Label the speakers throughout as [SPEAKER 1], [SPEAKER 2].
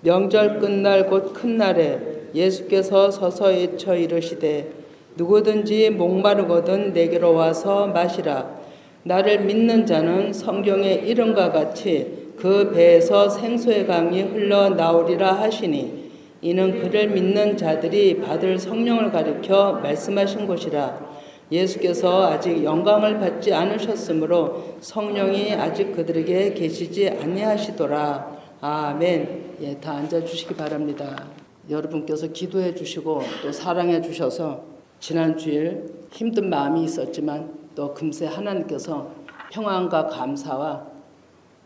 [SPEAKER 1] 명절 끝날 곧 큰 날에 예수께서 서서 외쳐 이르시되 누구든지 목마르거든 내게로 와서 마시라. 나를 믿는 자는 성경의 이름과 같이 그 배에서 생수의 강이 흘러나오리라 하시니 이는 그를 믿는 자들이 받을 성령을 가리켜 말씀하신 것이라. 예수께서 아직 영광을 받지 않으셨으므로 성령이 아직 그들에게 계시지 아니하시더라. 아멘. 예, 다 앉아주시기 바랍니다. 여러분께서 기도해 주시고 또 사랑해 주셔서 지난 주일 힘든 마음이 있었지만 또 금세 하나님께서 평안과 감사와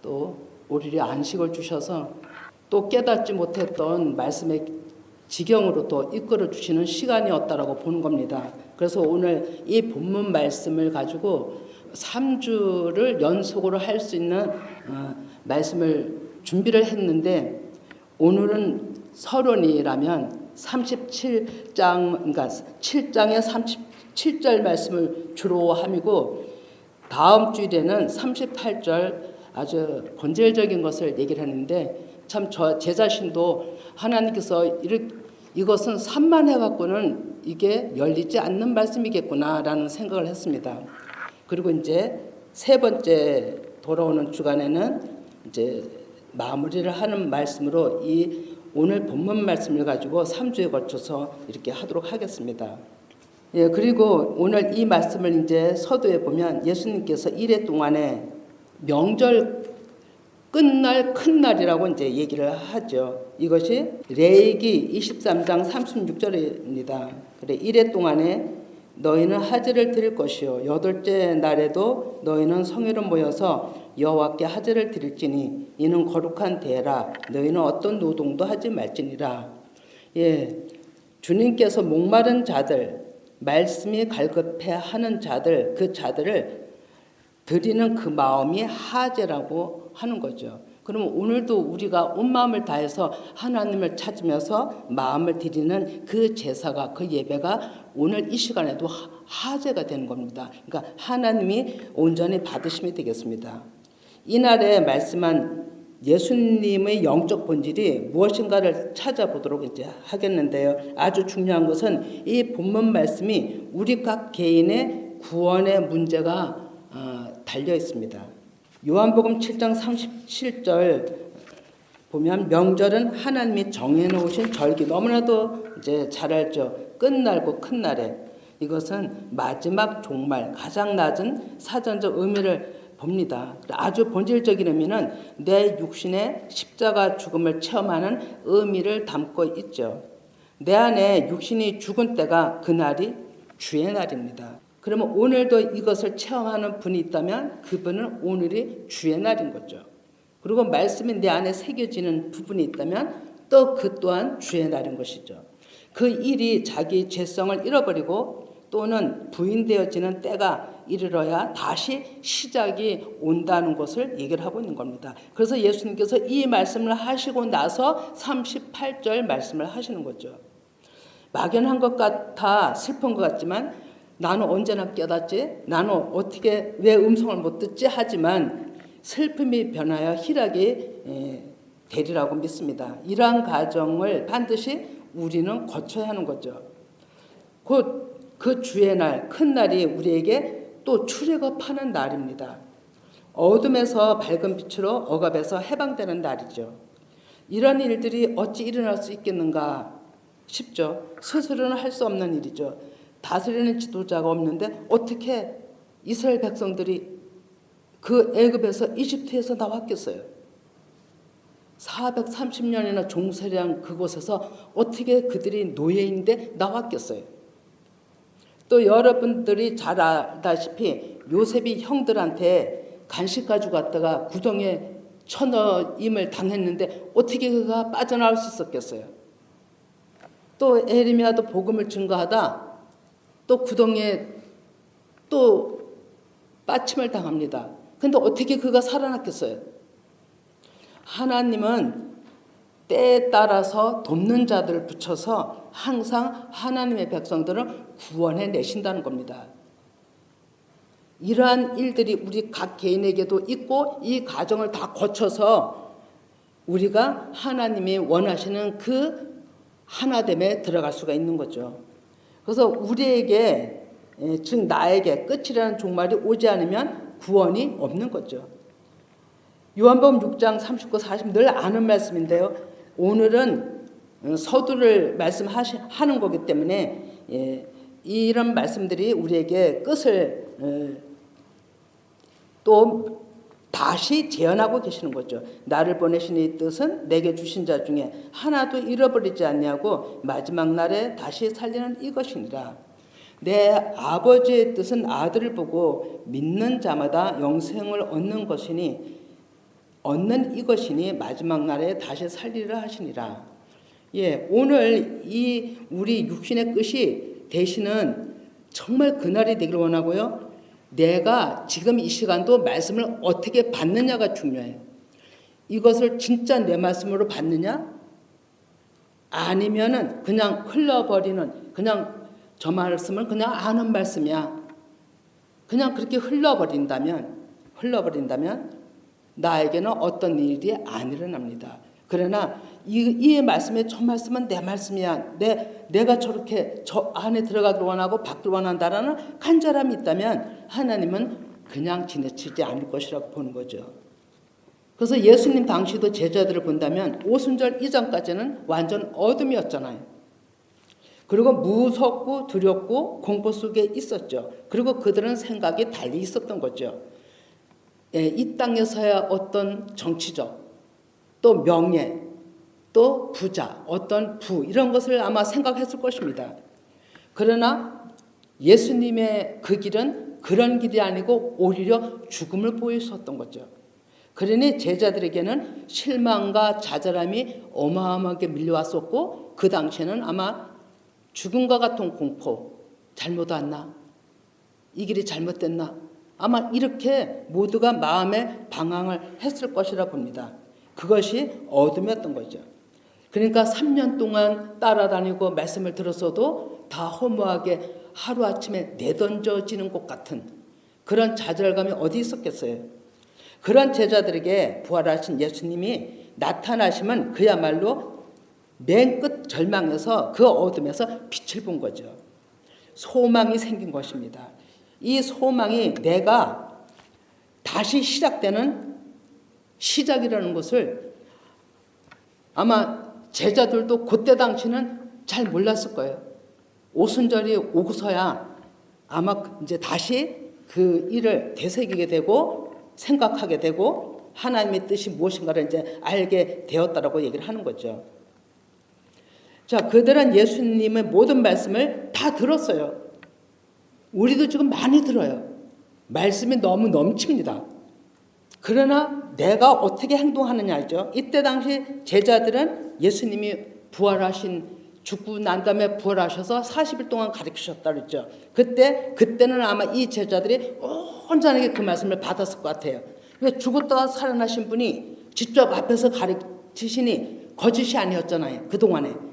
[SPEAKER 1] 또 우리를 안식을 주셔서 또 깨닫지 못했던 말씀의 지경으로 또 이끌어 주시는 시간이었다라고 보는 겁니다. 그래서 오늘 이 본문 말씀을 가지고 3주를 연속으로 할 수 있는 말씀을 준비를 했는데 오늘은 서론이라면 37장, 그러니까 7장의 37절 말씀을 주로 함이고 다음 주일에는 38절 아주 본질적인 것을 얘기를 하는데 참 제 자신도 하나님께서 이것은 산만해 갖고는 이게 열리지 않는 말씀이겠구나라는 생각을 했습니다. 그리고 이제 세 번째 돌아오는 주간에는 이제 마무리를 하는 말씀으로 이 오늘 본문 말씀을 가지고 3주에 걸쳐서 이렇게 하도록 하겠습니다. 예, 그리고 오늘 이 말씀을 이제 서두에 보면 예수님께서 1회 동안에 명절 끝날 큰 날이라고 이제 얘기를 하죠. 이것이 레위기 23장 36절입니다. 그래 1회 동안에 너희는 하제를 드릴 것이요 여덟째 날에도 너희는 성회로 모여서 여호와께 하제를 드릴지니 이는 거룩한 대라. 너희는 어떤 노동도 하지 말지니라. 예, 주님께서 목마른 자들, 말씀이 갈급해하는 자들, 그 자들을 드리는 그 마음이 하제라고 하는 거죠. 그러면 오늘도 우리가 온 마음을 다해서 하나님을 찾으면서 마음을 드리는 그 제사가, 그 예배가 오늘 이 시간에도 하제가 되는 겁니다. 그러니까 하나님이 온전히 받으시면 되겠습니다. 이날에 말씀한 예수님의 영적 본질이 무엇인가를 찾아보도록 이제 하겠는데요. 아주 중요한 것은 이 본문 말씀이 우리 각 개인의 구원의 문제가 달려 있습니다. 요한복음 7장 37절 보면 명절은 하나님이 정해놓으신 절기, 너무나도 이제 잘 알죠. 끝날고 큰 날에 이것은 마지막 종말, 가장 낮은 사전적 의미를 봅니다. 아주 본질적인 의미는 내 육신의 십자가 죽음을 체험하는 의미를 담고 있죠. 내 안에 육신이 죽은 때가 그날이 주의 날입니다. 그러면 오늘도 이것을 체험하는 분이 있다면 그분은 오늘이 주의 날인 거죠. 그리고 말씀이 내 안에 새겨지는 부분이 있다면 또 그 또한 주의 날인 것이죠. 그 일이 자기 죄성을 잃어버리고 또는 부인되어지는 때가 이르러야 다시 시작이 온다는 것을 얘기를 하고 있는 겁니다. 그래서 예수님께서 이 말씀을 하시고 나서 38절 말씀을 하시는 거죠. 막연한 것 같아 슬픈 것 같지만 나는 언제나 깨닫지? 나는 어떻게 왜 음성을 못 듣지? 하지만 슬픔이 변하여 희락이 되리라고 믿습니다. 이러한 과정을 반드시 우리는 거쳐야 하는 거죠. 곧 그 주의 날, 큰 날이 우리에게 또 출애굽하는 날입니다. 어둠에서 밝은 빛으로 억압에서 해방되는 날이죠. 이런 일들이 어찌 일어날 수 있겠는가 싶죠. 스스로는 할 수 없는 일이죠. 다스리는 지도자가 없는데 어떻게 이스라엘 백성들이 그 애굽에서 이집트에서 나왔겠어요? 430년이나 종살이한 그곳에서 어떻게 그들이 노예인데 나왔겠어요? 또 여러분들이 잘 알다시피 요셉이 형들한테 간식 가지고 갔다가 구덩이에 쳐넣임을 당했는데 어떻게 그가 빠져나올 수 있었겠어요? 또 에레미야도 복음을 증거하다 또 구덩이에 또 빠침을 당합니다. 근데 어떻게 그가 살아났겠어요? 하나님은 때에 따라서 돕는 자들을 붙여서 항상 하나님의 백성들을 구원해 내신다는 겁니다. 이러한 일들이 우리 각 개인에게도 있고 이 과정을 다 거쳐서 우리가 하나님이 원하시는 그 하나됨에 들어갈 수가 있는 거죠. 그래서 우리에게 즉 나에게 끝이라는 종말이 오지 않으면 구원이 없는 거죠. 요한복음 6장 39, 40 늘 아는 말씀인데요. 오늘은 서두를 말씀하는 거기 때문에 이런 말씀들이 우리에게 끝을 또 다시 재현하고 계시는 거죠. 나를 보내신 이 뜻은 내게 주신 자 중에 하나도 잃어버리지 않냐고 마지막 날에 다시 살리는 이것이니라. 내 아버지의 뜻은 아들을 보고 믿는 자마다 영생을 얻는 것이니 얻는 이것이니 마지막 날에 다시 살리라 하시니라. 오늘 이 우리 육신의 끝이 되시는 정말 그날이 되기를 원하고요. 내가 지금 이 시간도 말씀을 어떻게 받느냐가 중요해요. 이것을 진짜 내 말씀으로 받느냐? 아니면은 그냥 흘러버리는, 그냥 저 말씀을 그냥 아는 말씀이야. 그냥 그렇게 흘러버린다면 나에게는 어떤 일이 안 일어납니다. 그러나 이 말씀에 저 말씀은 내 말씀이야. 내가 저렇게 저 안에 들어가기를 원하고 받기를 원한다라는 간절함이 있다면 하나님은 그냥 지나치지 않을 것이라고 보는 거죠. 그래서 예수님 당시도 제자들을 본다면 오순절 이전까지는 완전 어둠이었잖아요. 그리고 무섭고 두렵고 공포 속에 있었죠. 그리고 그들은 생각이 달리 있었던 거죠. 이 땅에서야 어떤 정치적 또 명예 또 부자 어떤 부 이런 것을 아마 생각했을 것입니다. 그러나 예수님의 그 길은 그런 길이 아니고 오히려 죽음을 보이셨던 거죠. 그러니 제자들에게는 실망과 좌절함이 어마어마하게 밀려왔었고 그 당시에는 아마 죽음과 같은 공포, 잘못 왔나? 이 길이 잘못됐나? 아마 이렇게 모두가 마음에 방황을 했을 것이라 봅니다. 그것이 어둠이었던 거죠. 그러니까 3년 동안 따라다니고 말씀을 들었어도 다 허무하게 하루아침에 내던져지는 것 같은 그런 좌절감이 어디 있었겠어요. 그런 제자들에게 부활하신 예수님이 나타나시면 그야말로 맨 끝 절망에서 그 어둠에서 빛을 본 거죠. 소망이 생긴 것입니다. 이 소망이 내가 다시 시작되는 시작이라는 것을 아마 제자들도 그때 당시는 잘 몰랐을 거예요. 오순절이 오고서야 아마 이제 다시 그 일을 되새기게 되고 생각하게 되고 하나님의 뜻이 무엇인가를 이제 알게 되었다라고 얘기를 하는 거죠. 자, 그들은 예수님의 모든 말씀을 다 들었어요. 우리도 지금 많이 들어요. 말씀이 너무 넘칩니다. 그러나 내가 어떻게 행동하느냐죠. 이때 당시 제자들은 예수님이 부활하신 죽고 난 다음에 부활하셔서 40일 동안 가르치셨다 그랬죠. 그때는 아마 이 제자들이 온전하게 그 말씀을 받았을 것 같아요. 죽었다가 살아나신 분이 직접 앞에서 가르치시니 거짓이 아니었잖아요. 그동안에.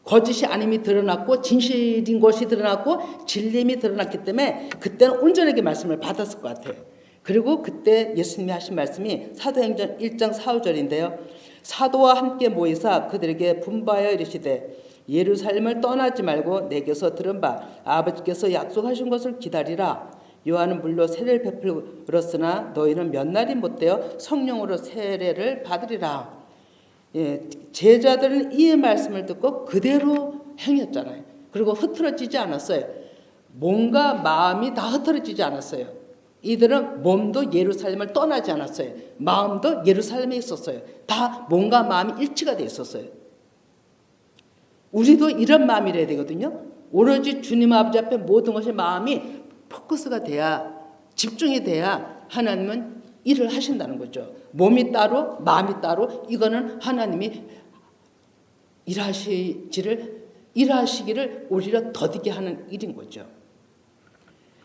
[SPEAKER 1] 거짓이 아님이 드러났고 진실인 것이 드러났고 진림이 드러났기 때문에 그때는 온전하게 말씀을 받았을 것 같아요. 그리고 그때 예수님이 하신 말씀이 사도행전 1장 4, 5절인데요. 사도와 함께 모이사 그들에게 분부하여 이르시되 예루살렘을 떠나지 말고 내게서 들은 바 아버지께서 약속하신 것을 기다리라. 요한은 물로 세례를 베풀었으나 너희는 몇 날이 못되어 성령으로 세례를 받으리라. 제자들은 이 말씀을 듣고 그대로 행했잖아요. 그리고 흐트러지지 않았어요. 몸과 마음이 다 흐트러지지 않았어요. 이들은 몸도 예루살렘을 떠나지 않았어요. 마음도 예루살렘에 있었어요. 다 몸과 마음이 일치가 돼 있었어요. 우리도 이런 마음이래야 되거든요. 오로지 주님 아버지 앞에 모든 것이 마음이 포커스가 돼야 집중이 돼야 하나님은 일을 하신다는 거죠. 몸이 따로 마음이 따로 이거는 하나님이 일하시기를 오히려 더디게 하는 일인 거죠.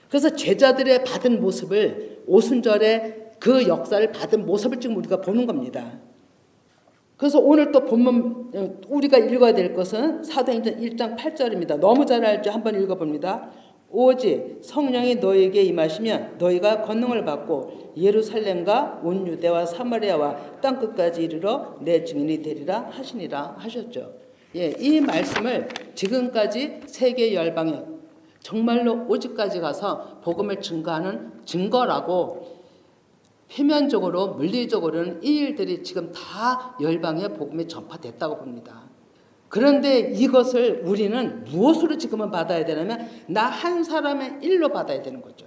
[SPEAKER 1] 그래서 제자들의 받은 모습을 오순절에 그 역사를 받은 모습을 지금 우리가 보는 겁니다. 그래서 오늘 또 본문 우리가 읽어야 될 것은 사도행전 1장 8절입니다. 너무 잘 알죠? 한번 읽어봅니다. 오직 성령이 너희에게 임하시면 너희가 권능을 받고 예루살렘과 온 유대와 사마리아와 땅끝까지 이르러 내 증인이 되리라 하시니라 하셨죠. 예, 이 말씀을 지금까지 세계 열방에 정말로 오직까지 가서 복음을 증거하는 증거라고, 표면적으로 물리적으로는 이 일들이 지금 다 열방에 복음이 전파됐다고 봅니다. 그런데 이것을 우리는 무엇으로 지금은 받아야 되냐면 나 한 사람의 일로 받아야 되는 거죠.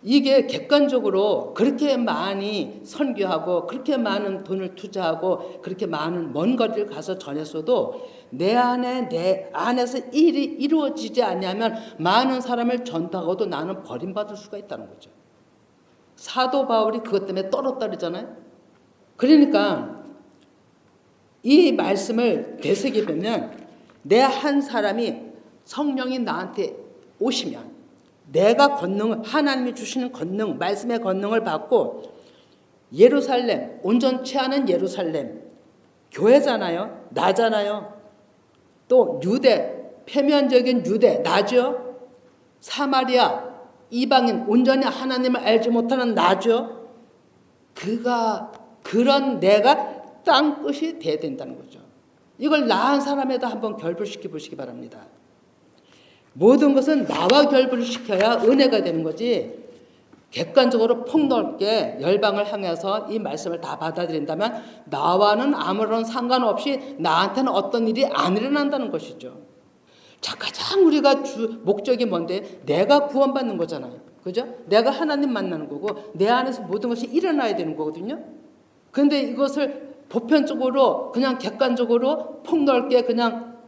[SPEAKER 1] 이게 객관적으로 그렇게 많이 선교하고 그렇게 많은 돈을 투자하고 그렇게 많은 먼 거리를 가서 전했어도 내 안에서 일이 이루어지지 않냐면 많은 사람을 전도하고도 나는 버림받을 수가 있다는 거죠. 사도 바울이 그것 때문에 떨었다잖아요. 그러니까 이 말씀을 되새겨보면 내 한 사람이 성령이 나한테 오시면 내가 권능을, 하나님이 주시는 권능, 말씀의 권능을 받고 예루살렘, 온전치 않은 예루살렘, 교회잖아요. 나잖아요. 또 유대, 표면적인 유대, 나죠. 사마리아, 이방인, 온전히 하나님을 알지 못하는 나죠. 그런 내가 땅끝이 돼야 된다는 거죠. 이걸 나 한 사람에다 한번 결부시켜 보시기 바랍니다. 모든 것은 나와 결부를 시켜야 은혜가 되는 거지, 객관적으로 폭넓게 열방을 향해서 이 말씀을 다 받아들인다면 나와는 아무런 상관없이 나한테는 어떤 일이 안 일어난다는 것이죠. 자, 가장 우리가 목적이 뭔데? 내가 구원받는 거잖아요. 그죠? 내가 하나님 만나는 거고 내 안에서 모든 것이 일어나야 되는 거거든요. 그런데 이것을 보편적으로 그냥 객관적으로 폭넓게 그냥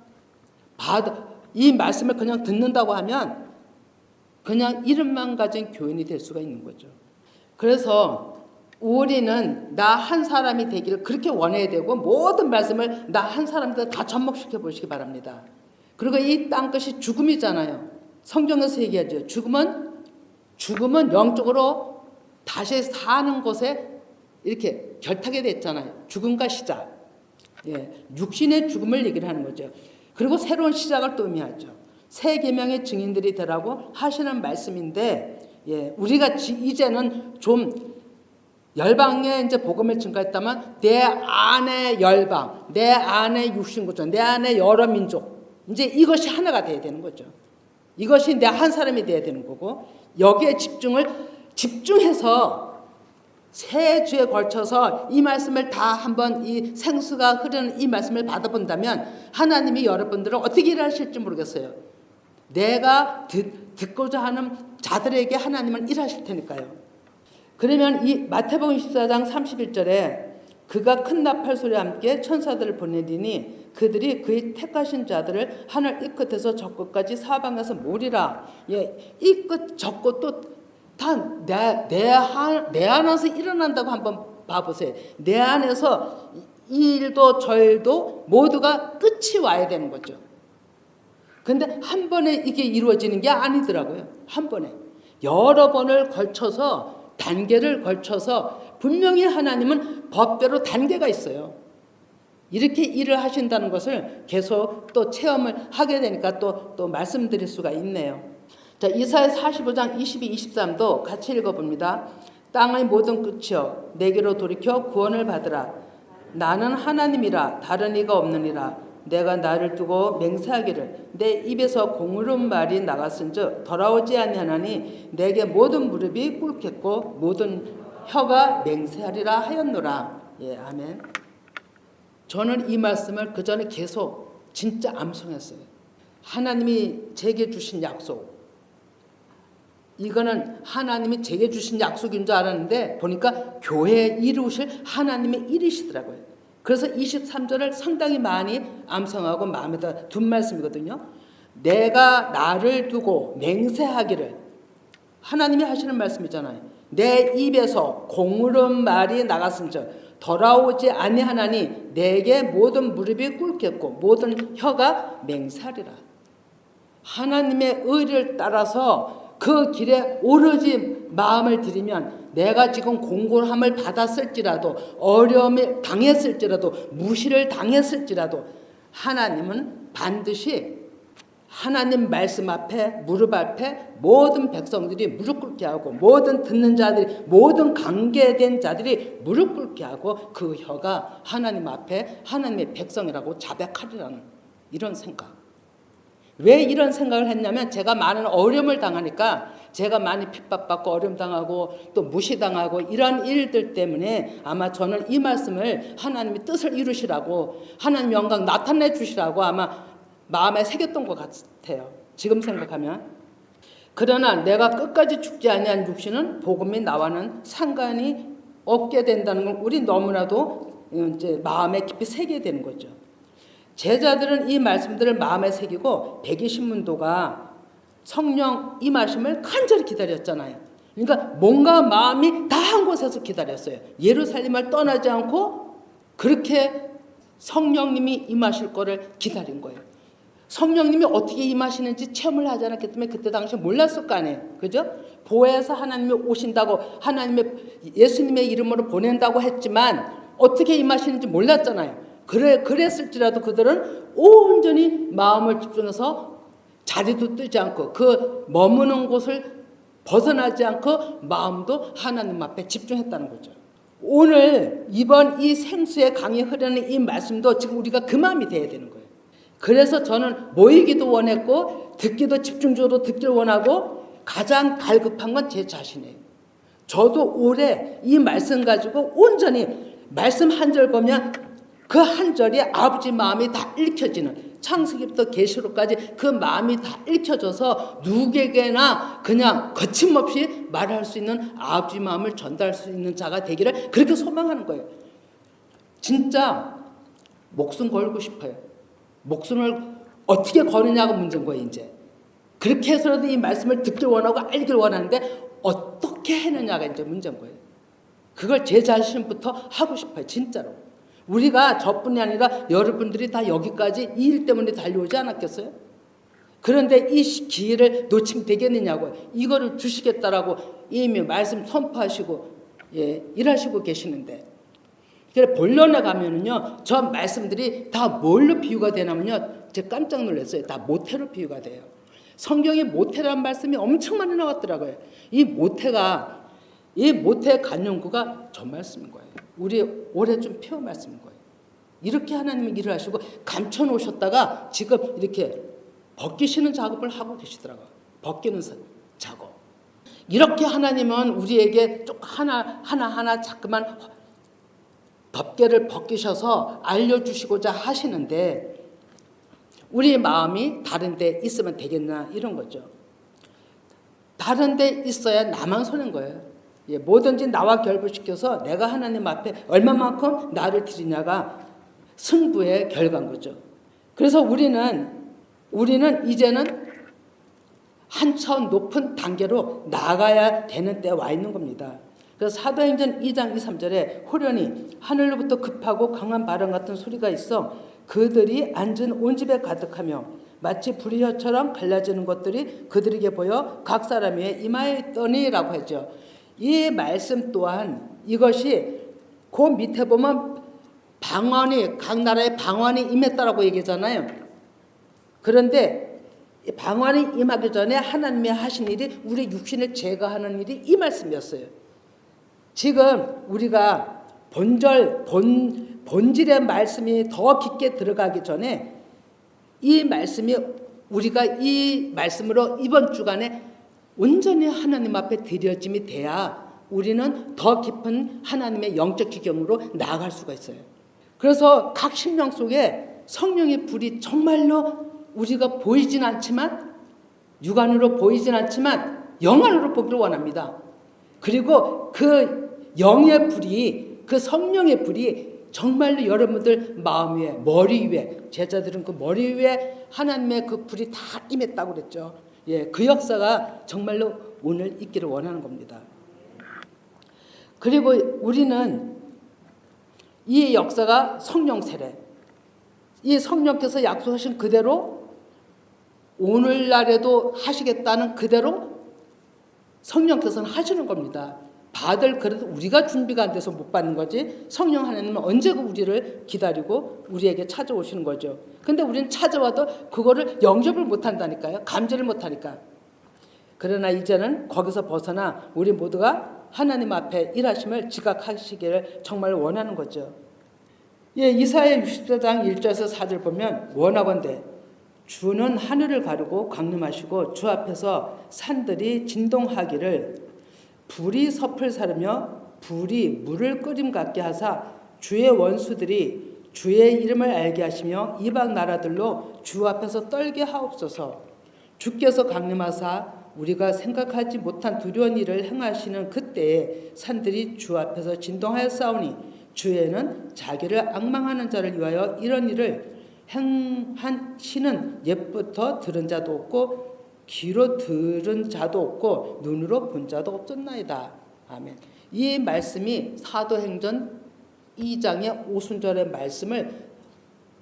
[SPEAKER 1] 이 말씀을 그냥 듣는다고 하면 그냥 이름만 가진 교인이 될 수가 있는 거죠. 그래서 우리는 나 한 사람이 되기를 그렇게 원해야 되고 모든 말씀을 나 한 사람들 다 접목시켜 보시기 바랍니다. 그리고 이 땅끝이 죽음이잖아요. 성경에서 얘기하죠. 죽음은 영적으로 다시 사는 곳에 이렇게 결탁이 됐잖아요. 죽음과 시작. 예, 육신의 죽음을 얘기를 하는 거죠. 그리고 새로운 시작을 또 의미하죠. 새 계명의 증인들이 되라고 하시는 말씀인데, 예, 우리가 이제는 좀 열방에 이제 복음을 증거했다면 내 안에 열방, 내 안에 육신구조, 내 안에 여러 민족, 이제 이것이 하나가 돼야 되는 거죠. 이것이 내 한 사람이 돼야 되는 거고, 여기에 집중해서 세 주에 걸쳐서 이 말씀을 다 한번 이 생수가 흐르는 이 말씀을 받아본다면 하나님이 여러분들을 어떻게 일하실지 모르겠어요. 내가 듣고자 하는 자들에게 하나님은 일하실 테니까요. 그러면 이 마태복음 14장 31절에 그가 큰 나팔 소리와 함께 천사들을 보내리니 그들이 그의 택하신 자들을 하늘 이 끝에서 저 끝까지 사방에서 모으리라. 예, 이 끝 저 끝도 다 내 안에서 일어난다고 한번 봐보세요. 내 안에서 이 일도 저 일도 모두가 끝이 와야 되는 거죠. 근데 한 번에 이게 이루어지는 게 아니더라고요. 한 번에 여러 번을 걸쳐서, 단계를 걸쳐서 분명히 하나님은 법대로 단계가 있어요. 이렇게 일을 하신다는 것을 계속 또 체험을 하게 되니까 또 말씀드릴 수가 있네요. 자, 이사야 45장 22, 23도 같이 읽어봅니다. 땅의 모든 끝이여 내게로 돌이켜 구원을 받으라. 나는 하나님이라 다른 이가 없느니라. 내가 나를 두고 맹세하기를 내 입에서 공의로운 말이 나갔은즉 돌아오지 아니하나니 내게 모든 무릎이 꿇겠고 모든 혀가 맹세하리라 하였노라. 예, 아멘. 저는 이 말씀을 그 전에 계속 진짜 암송했어요. 하나님이 제게 주신 약속, 이거는 하나님이 제게 주신 약속인 줄 알았는데 보니까 교회에 이루실 하나님의 일이시더라고요. 그래서 23절을 상당히 많이 암송하고 마음에다 둔 말씀이거든요. 내가 나를 두고 맹세하기를, 하나님이 하시는 말씀이잖아요. 내 입에서 공의로운 말이 나갔은즉 돌아오지 아니하나니 내게 모든 무릎이 꿇겠고 모든 혀가 맹세하리라. 하나님의 의를 따라서 그 길에 오로지 마음을 들이면 내가 지금 공고함을 받았을지라도, 어려움을 당했을지라도, 무시를 당했을지라도 하나님은 반드시 하나님 말씀 앞에 무릎 앞에 모든 백성들이 무릎 꿇게 하고 모든 듣는 자들이 모든 관계된 자들이 무릎 꿇게 하고 그 혀가 하나님 앞에 하나님의 백성이라고 자백하리라는 이런 생각. 왜 이런 생각을 했냐면 제가 많은 어려움을 당하니까 제가 많이 핍박받고 어려움 당하고 또 무시당하고 이런 일들 때문에 아마 저는 이 말씀을 하나님이 뜻을 이루시라고 하나님 영광 나타내 주시라고 아마 마음에 새겼던 것 같아요. 지금 생각하면. 그러나 내가 끝까지 죽지 아니한 육신은 복음이 나와는 상관이 없게 된다는 걸 우리 너무나도 이제 마음에 깊이 새게 되는 거죠. 제자들은 이 말씀들을 마음에 새기고 120문도가 성령 임하심을 간절히 기다렸잖아요. 그러니까 뭔가 마음이 다 한 곳에서 기다렸어요. 예루살렘을 떠나지 않고 그렇게 성령님이 임하실 거를 기다린 거예요. 성령님이 어떻게 임하시는지 체험을 하지 않았기 때문에 그때 당시 몰랐을 거 아니에요. 그죠? 보혜사 하나님이 오신다고 하나님의 예수님의 이름으로 보낸다고 했지만 어떻게 임하시는지 몰랐잖아요. 그랬을지라도 그들은 온전히 마음을 집중해서 자리도 뜨지 않고 그 머무는 곳을 벗어나지 않고 마음도 하나님 앞에 집중했다는 거죠. 오늘 이번 이 생수의 강이 흐르는 이 말씀도 지금 우리가 그 마음이 돼야 되는 거예요. 그래서 저는 모이기도 원했고 듣기도 집중적으로 듣기를 원하고 가장 갈급한 건 제 자신이에요. 저도 올해 이 말씀 가지고 온전히 말씀 한 절 보면 그 한 절이 아버지 마음이 다 읽혀지는 창세기부터 계시록까지 그 마음이 다 읽혀져서 누구에게나 그냥 거침없이 말할 수 있는 아버지 마음을 전달할 수 있는 자가 되기를 그렇게 소망하는 거예요. 진짜 목숨 걸고 싶어요. 목숨을 어떻게 거느냐가 문제인 거예요. 이제 그렇게 해서라도 이 말씀을 듣길 원하고 알길 원하는데 어떻게 해느냐가 이제 문제인 거예요. 그걸 제 자신부터 하고 싶어요. 진짜로. 우리가 저뿐이 아니라 여러분들이 다 여기까지 이 일 때문에 달려오지 않았겠어요? 그런데 이 기회를 놓치면 되겠느냐고 이거를 주시겠다라고 이미 말씀 선포하시고 일하시고 계시는데 그래서 본론에 가면은요 저 말씀들이 다 뭘로 비유가 되냐면요 제가 깜짝 놀랐어요. 다 모태로 비유가 돼요. 성경에 모태라는 말씀이 엄청 많이 나왔더라고요. 이 모태의 간용구가 저 말씀인 거예요. 우리 올해 좀 피워 말씀인 거예요. 이렇게 하나님이 일을 하시고 감춰놓으셨다가 지금 이렇게 벗기시는 작업을 하고 계시더라고요. 벗기는 작업. 이렇게 하나님은 우리에게 쭉 하나하나 자꾸만 덮개를 벗기셔서 알려주시고자 하시는데 우리 마음이 다른 데 있으면 되겠나 이런 거죠. 다른 데 있어야 나만 손해인 거예요. 뭐든지 나와 결부시켜서 내가 하나님 앞에 얼마만큼 나를 드리냐가 승부의 결과인 거죠. 그래서 우리는 이제는 한 차원 높은 단계로 나가야 되는 때에 와 있는 겁니다. 그래서 사도행전 2장 2, 3절에 호련히 하늘로부터 급하고 강한 바람 같은 소리가 있어 그들이 앉은 온 집에 가득하며 마치 불의 혀처럼 갈라지는 것들이 그들에게 보여 각 사람 위에 임하여 있더니라고 하죠. 이 말씀 또한 이것이 그 밑에 보면 방언이 각 나라의 방언이 임했다라고 얘기하잖아요. 그런데 방언이 임하기 전에 하나님이 하신 일이 우리 육신을 제거하는 일이 이 말씀이었어요. 지금 우리가 본질의 말씀이 더 깊게 들어가기 전에 이 말씀이 우리가 이 말씀으로 이번 주간에 온전히 하나님 앞에 드려짐이 돼야 우리는 더 깊은 하나님의 영적 지경으로 나아갈 수가 있어요. 그래서 각 심령 속에 성령의 불이 정말로 우리가 보이진 않지만 육안으로 보이진 않지만 영안으로 보기를 원합니다. 그리고 그 영의 불이 그 성령의 불이 정말로 여러분들 마음 위에 머리 위에 제자들은 그 머리 위에 하나님의 그 불이 다 임했다고 그랬죠. 그 역사가 정말로 오늘 있기를 원하는 겁니다. 그리고 우리는 이 역사가 성령 세례, 이 성령께서 약속하신 그대로 오늘날에도 하시겠다는 그대로 성령께서는 하시는 겁니다. 받을 그래도 우리가 준비가 안 돼서 못 받는 거지. 성령 하나님은 언제고 우리를 기다리고 우리에게 찾아오시는 거죠. 근데 우리는 찾아와도 그거를 영접을 못 한다니까요. 감지를 못 하니까. 그러나 이제는 거기서 벗어나 우리 모두가 하나님 앞에 일하심을 지각하시기를 정말 원하는 거죠. 예, 이사야 60장 1절에서 4절 보면 원하건대 주는 하늘을 가르고 강림하시고 주 앞에서 산들이 진동하기를 불이 섭을 사르며 불이 물을 끓임 같게 하사 주의 원수들이 주의 이름을 알게 하시며 이방 나라들로 주 앞에서 떨게 하옵소서. 주께서 강림하사 우리가 생각하지 못한 두려운 일을 행하시는 그때에 산들이 주 앞에서 진동하여 싸우니 주에는 자기를 앙망하는 자를 위하여 이런 일을 행하시는 옛부터 들은 자도 없고 귀로 들은 자도 없고 눈으로 본 자도 없었나이다. 아멘. 이 말씀이 사도행전 2장의 오순절의 말씀을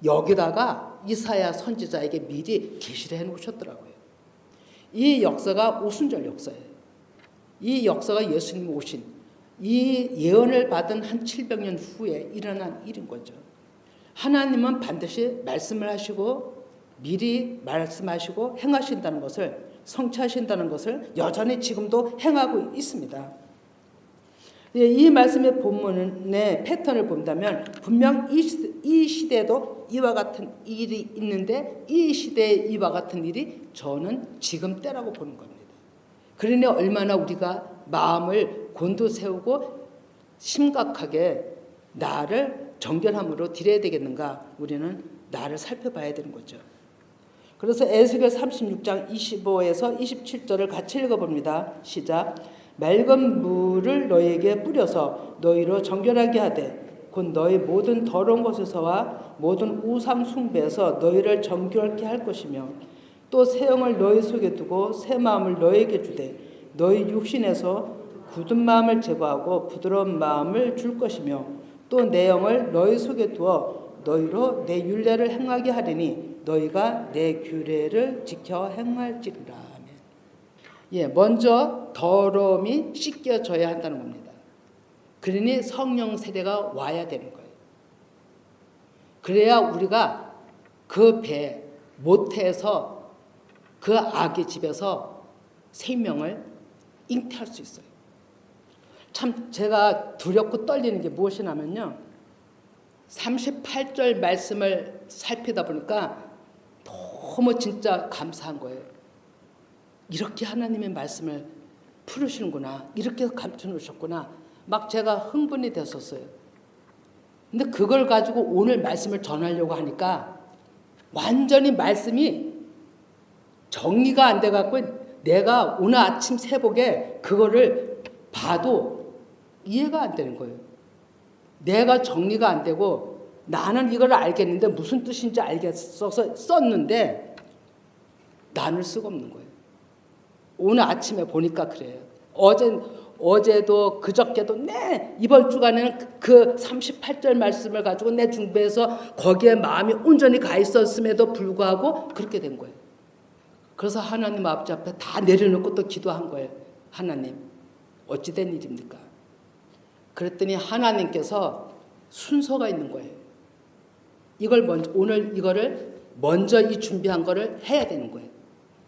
[SPEAKER 1] 여기다가 이사야 선지자에게 미리 계시를 해놓으셨더라고요. 이 역사가 오순절 역사예요. 이 역사가 예수님이 오신 이 예언을 받은 한 700년 후에 일어난 일인 거죠. 하나님은 반드시 말씀을 하시고 미리 말씀하시고 행하신다는 것을 성취하신다는 것을 여전히 지금도 행하고 있습니다. 이 말씀의 본문의 패턴을 본다면 분명 이 시대에도 이와 같은 일이 있는데 이 시대에 이와 같은 일이 저는 지금 때라고 보는 겁니다. 그러니 얼마나 우리가 마음을 곤두세우고 심각하게 나를 정결함으로 드려야 되겠는가. 우리는 나를 살펴봐야 되는 거죠. 그래서 에스겔 36장 25에서 27절을 같이 읽어봅니다. 시작. 맑은 물을 너희에게 뿌려서 너희로 정결하게 하되 곧 너희 모든 더러운 것에서와 모든 우상 숭배에서 너희를 정결케 할 것이며 또 새 영을 너희 속에 두고 새 마음을 너희에게 주되 너희 육신에서 굳은 마음을 제거하고 부드러운 마음을 줄 것이며 또 내 영을 너희 속에 두어 너희로 내 율례를 행하게 하리니 너희가 내 규례를 지켜 행할지리라. 예, 먼저 더러움이 씻겨져야 한다는 겁니다. 그러니 성령 세례가 와야 되는 거예요. 그래야 우리가 그 배 모태에서 그 악의 집에서 생명을 잉태할 수 있어요. 참 제가 두렵고 떨리는 게 무엇이냐면요. 38절 말씀을 살피다 보니까 너무 진짜 감사한 거예요. 이렇게 하나님의 말씀을 풀으시는구나. 이렇게 감춰놓으셨구나. 막 제가 흥분이 됐었어요. 근데 그걸 가지고 오늘 말씀을 전하려고 하니까 완전히 말씀이 정리가 안 돼갖고 내가 오늘 아침 새벽에 그거를 봐도 이해가 안 되는 거예요. 내가 정리가 안 되고 나는 이걸 알겠는데 무슨 뜻인지 알겠어서 썼는데 나눌 수가 없는 거예요. 오늘 아침에 보니까 그래요. 어제도 그저께도 이번 주간에는 그 38절 말씀을 가지고 내 준비해서 거기에 마음이 온전히 가 있었음에도 불구하고 그렇게 된 거예요. 그래서 하나님 앞에 다 내려놓고 또 기도한 거예요. 하나님, 어찌 된 일입니까? 그랬더니 하나님께서 순서가 있는 거예요. 오늘 이거를 먼저 이 준비한 거를 해야 되는 거예요.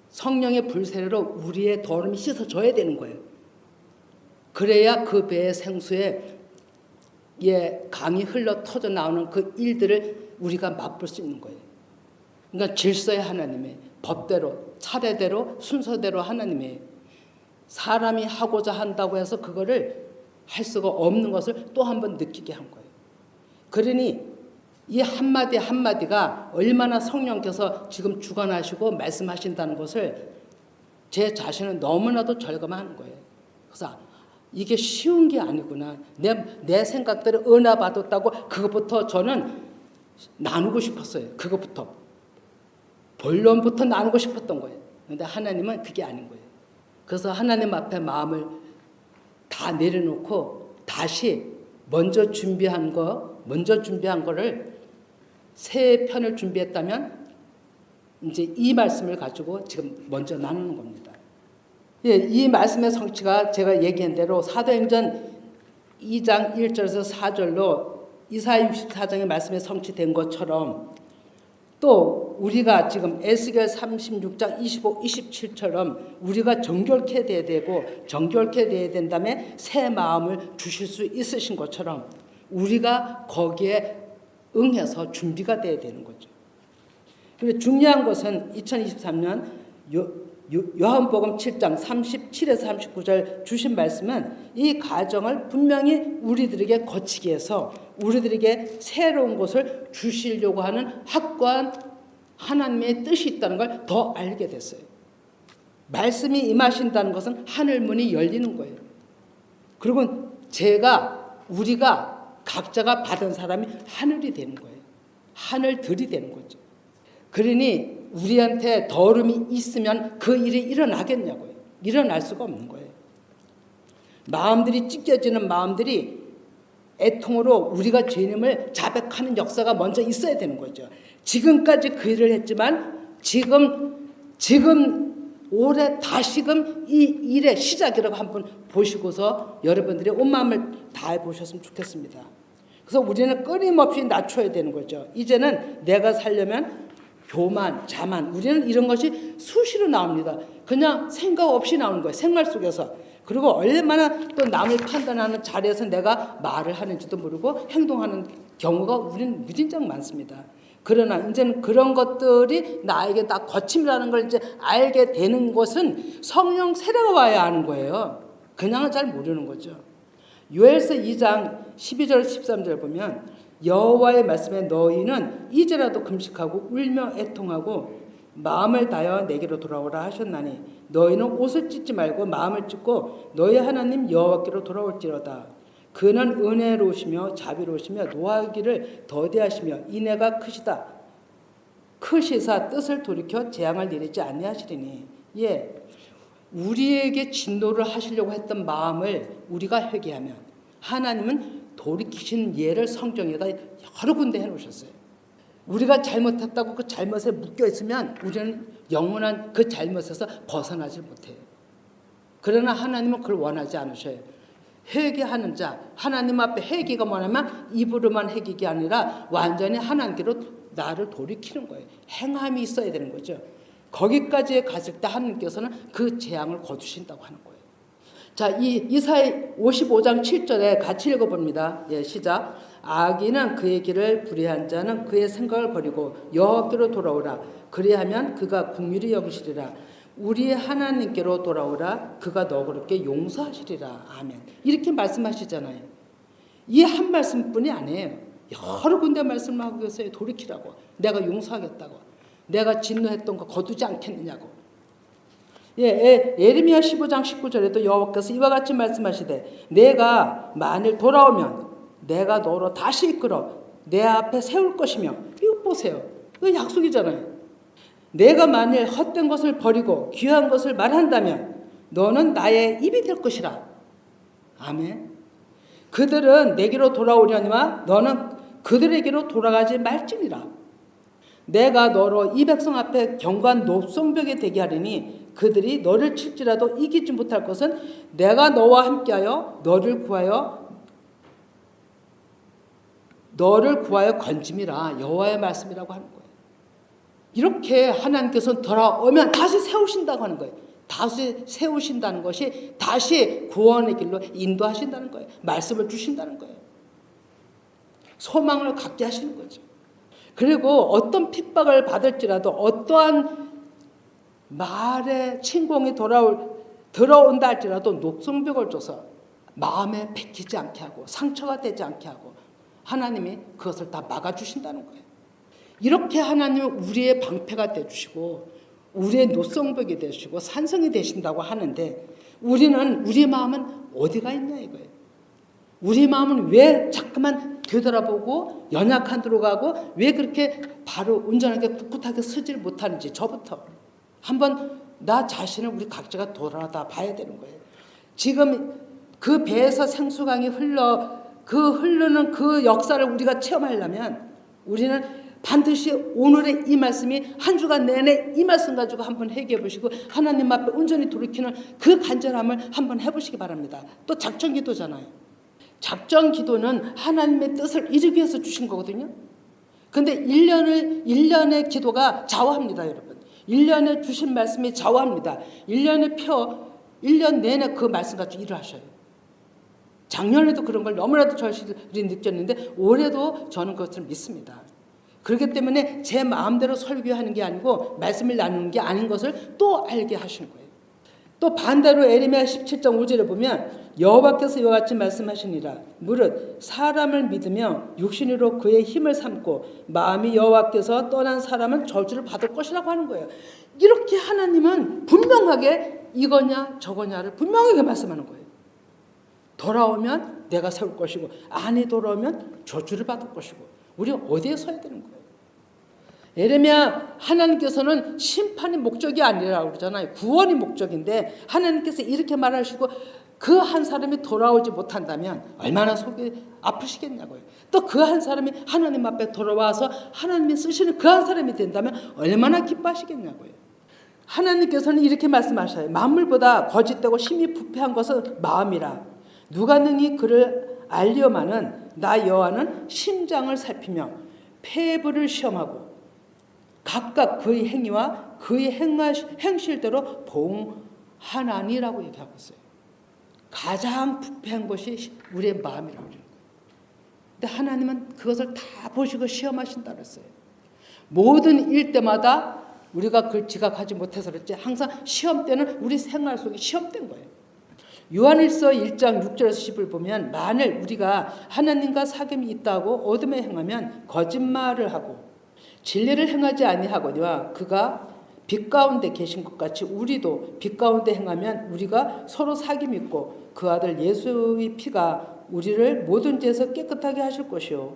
[SPEAKER 1] 성령의 불세례로 우리의 더러움이 씻어져야 되는 거예요. 그래야 그 배의 생수에 강이 흘러 터져 나오는 그 일들을 우리가 맛볼 수 있는 거예요. 그러니까 질서의 하나님의 법대로 차례대로 순서대로 하나님의 사람이 하고자 한다고 해서 그거를 할 수가 없는 것을 또 한 번 느끼게 한 거예요. 그러니 이 한마디 한마디가 얼마나 성령께서 지금 주관하시고 말씀하신다는 것을 제 자신은 너무나도 절감하는 거예요. 그래서 이게 쉬운 게 아니구나. 내 생각대로 은혜 받았다고 그것부터 저는 나누고 싶었어요. 그것부터. 본론부터 나누고 싶었던 거예요. 그런데 하나님은 그게 아닌 거예요. 그래서 하나님 앞에 마음을 다 내려놓고 다시 먼저 준비한 거를 세 편을 준비했다면 이제 이 말씀을 가지고 지금 먼저 나누는 겁니다. 예, 이 말씀의 성취가 제가 얘기한 대로 사도행전 2장 1절에서 4절로 이사야 64장의 말씀에 성취된 것처럼 또 우리가 지금 에스겔 36장 25, 27처럼 우리가 정결케 돼야 되고 정결케 돼야 된 다음에 새 마음을 주실 수 있으신 것처럼 우리가 거기에 응해서 준비가 돼야 되는 거죠. 그리고 중요한 것은 2023년 요한복음 7장 37에서 39절 주신 말씀은 이 과정을 분명히 우리들에게 거치게 해서 우리들에게 새로운 것을 주시려고 하는 확고한 하나님의 뜻이 있다는 걸 더 알게 됐어요. 말씀이 임하신다는 것은 하늘문이 열리는 거예요. 그리고 우리가 각자가 받은 사람이 하늘이 되는 거예요. 하늘들이 되는 거죠. 그러니 우리한테 더러움이 있으면 그 일이 일어나겠냐고요. 일어날 수가 없는 거예요. 마음들이 찢겨지는 마음들이 애통으로 우리가 죄인임을 자백하는 역사가 먼저 있어야 되는 거죠. 지금까지 그 일을 했지만 지금 올해 다시금 이 일의 시작이라고 한번 보시고서 여러분들이 온 마음을 다해 보셨으면 좋겠습니다. 그래서 우리는 끊임없이 낮춰야 되는 거죠. 이제는 내가 살려면 교만, 자만, 우리는 이런 것이 수시로 나옵니다. 그냥 생각 없이 나오는 거예요. 생활 속에서. 그리고 얼마나 또 남을 판단하는 자리에서 내가 말을 하는지도 모르고 행동하는 경우가 우리는 무진장 많습니다. 그러나 이제는 그런 것들이 나에게 다 거침이라는 걸 이제 알게 되는 것은 성령 세례가 와야 하는 거예요. 그냥은 잘 모르는 거죠. 요엘서 2장 12절 13절 보면 여호와의 말씀에 너희는 이제라도 금식하고 울며 애통하고 마음을 다하여 내게로 돌아오라 하셨나니 너희는 옷을 찢지 말고 마음을 찢고 너희 하나님 여호와께로 돌아올지로다. 그는 은혜로우시며 자비로우시며 노하기를 더디하시며 인애가 크시사 뜻을 돌이켜 재앙을 내리지 아니하시리니. 예, 우리에게 진노를 하시려고 했던 마음을 우리가 회개하면 하나님은 돌이키신 예를 성경에다 여러 군데 해놓으셨어요. 우리가 잘못했다고 그 잘못에 묶여있으면 우리는 영원한 그 잘못에서 벗어나질 못해요. 그러나 하나님은 그걸 원하지 않으셔요. 회개하는 자, 하나님 앞에 회개가 뭐냐면 입으로만 회개가 아니라 완전히 하나님께로 나를 돌이키는 거예요. 행함이 있어야 되는 거죠. 거기까지 갔을 때 하나님께서는 그 재앙을 거두신다고 하는 거예요. 자, 이 이사야 55장 7절에 같이 읽어봅니다. 예, 시작. 악인은 그의 길을 불의한 자는 그의 생각을 버리고 여호와께로 돌아오라. 그리하면 그가 긍휼히 여기시리라. 우리의 하나님께로 돌아오라. 그가 너그럽게 용서하시리라. 아멘. 이렇게 말씀하시잖아요. 이 한 말씀뿐이 아니에요. 여러 군데 말씀하고 계세요. 돌이키라고. 내가 용서하겠다고. 내가 진노했던 거 거두지 않겠느냐고. 예, 예레미야 15장 19절에도 여호와께서 이와 같이 말씀하시되 내가 만일 돌아오면 내가 너로 다시 이끌어 내 앞에 세울 것이며. 이거 보세요. 이거 약속이잖아요. 내가 만일 헛된 것을 버리고 귀한 것을 말한다면 너는 나의 입이 될 것이라. 아멘. 그들은 내게로 돌아오려니와 너는 그들에게로 돌아가지 말지니라. 내가 너로 이 백성 앞에 견고한 높성벽에 되게 하리니 그들이 너를 칠지라도 이기지 못할 것은 내가 너와 함께하여 너를 구하여 건짐이라. 여호와의 말씀이라고 하는 거예요. 이렇게 하나님께서 돌아오면 다시 세우신다고 하는 거예요. 다시 세우신다는 것이 다시 구원의 길로 인도하신다는 거예요. 말씀을 주신다는 거예요. 소망을 갖게 하시는 거죠. 그리고 어떤 핍박을 받을지라도 어떠한 말의 침공이 들어온다 할지라도 녹성벽을 줘서 마음에 박히지 않게 하고 상처가 되지 않게 하고 하나님이 그것을 다 막아주신다는 거예요. 이렇게 하나님은 우리의 방패가 되주시고 우리의 노성벽이 되시고 산성이 되신다고 하는데 우리 마음은 어디가 있냐 이거예요. 우리 마음은 왜 자꾸만 되돌아보고 연약한 데로 가고 왜 그렇게 바로 온전하게 꿋꿋하게 서지를 못하는지 저부터 한번 나 자신을 우리 각자가 돌아다 봐야 되는 거예요. 지금 그 배에서 생수강이 흐르는 그 역사를 우리가 체험하려면 우리는 반드시 오늘의 이 말씀이 한 주간 내내 이 말씀 가지고 한번 회개해 보시고 하나님 앞에 온전히 돌이키는 그 간절함을 한번 해보시기 바랍니다. 또 작전 기도잖아요. 작전 기도는 하나님의 뜻을 이루기 위해서 주신 거거든요. 근데 1년의 기도가 좌우합니다, 여러분. 1년에 주신 말씀이 좌우합니다. 1년 내내 그 말씀 가지고 일을 하셔요. 작년에도 그런 걸 너무나도 절실히 느꼈는데 올해도 저는 그것을 믿습니다. 그렇기 때문에 제 마음대로 설교하는 게 아니고 말씀을 나누는 게 아닌 것을 또 알게 하시는 거예요. 또 반대로 에레미야 17장 5절에 보면 여호와께서 이와 같이 말씀하시니라. 무릇 사람을 믿으며 육신으로 그의 힘을 삼고 마음이 여호와께서 떠난 사람은 저주를 받을 것이라고 하는 거예요. 이렇게 하나님은 분명하게 이거냐 저거냐를 분명하게 말씀하는 거예요. 돌아오면 내가 세울 것이고 아니 돌아오면 저주를 받을 것이고 우리가 어디에 서야 되는 거예요. 에레미야 하나님께서는 심판이 목적이 아니라고 그러잖아요. 구원이 목적인데 하나님께서 이렇게 말하시고 그 한 사람이 돌아오지 못한다면 얼마나 속이 아프시겠냐고요. 또 그 한 사람이 하나님 앞에 돌아와서 하나님이 쓰시는 그 한 사람이 된다면 얼마나 기뻐하시겠냐고요. 하나님께서는 이렇게 말씀하셔요. 만물보다 거짓되고 심히 부패한 것은 마음이라. 누가 능히 그를 알려마는 나 여호와는 심장을 살피며 폐부를 시험하고 각각 그의 행위와 그의 행실대로 봉하나니라고 얘기하고 있어요. 가장 부패한 것이 우리의 마음이라고 그래요. 근데 하나님은 그것을 다 보시고 시험하신다 그랬어요. 모든 일 때마다 우리가 그걸 지각하지 못해서 그랬지 항상 시험 때는 우리 생활 속에 시험된 거예요. 요한일서 1장 6절에서 10을 보면 만일 우리가 하나님과 사귐이 있다고 어둠에 행하면 거짓말을 하고 진리를 행하지 아니하거니와 그가 빛 가운데 계신 것 같이 우리도 빛 가운데 행하면 우리가 서로 사귐이 있고 그 아들 예수의 피가 우리를 모든 죄에서 깨끗하게 하실 것이요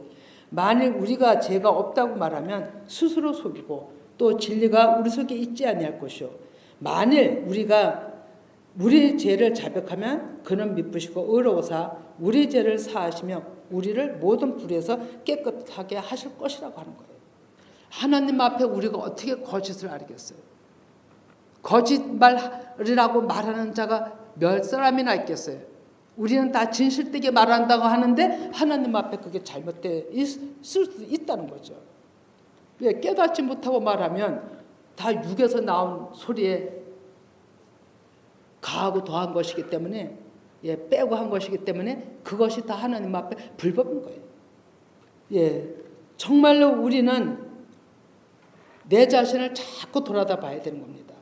[SPEAKER 1] 만일 우리가 죄가 없다고 말하면 스스로 속이고 또 진리가 우리 속에 있지 아니할 것이요 만일 우리가 우리 죄를 자백하면 그는 미쁘시고 의로우사 우리 죄를 사하시며 우리를 모든 불에서 깨끗하게 하실 것이라고 하는 거예요. 하나님 앞에 우리가 어떻게 거짓을 알겠어요? 거짓말이라고 말하는 자가 몇 사람이나 있겠어요? 우리는 다 진실되게 말한다고 하는데 하나님 앞에 그게 잘못돼 있을 수도 있다는 거죠. 왜 깨닫지 못하고 말하면 다 육에서 나온 소리에 가하고 더한 것이기 때문에 빼고 한 것이기 때문에 그것이 다 하나님 앞에 불법인 거예요. 정말로 우리는 내 자신을 자꾸 돌아다 봐야 되는 겁니다.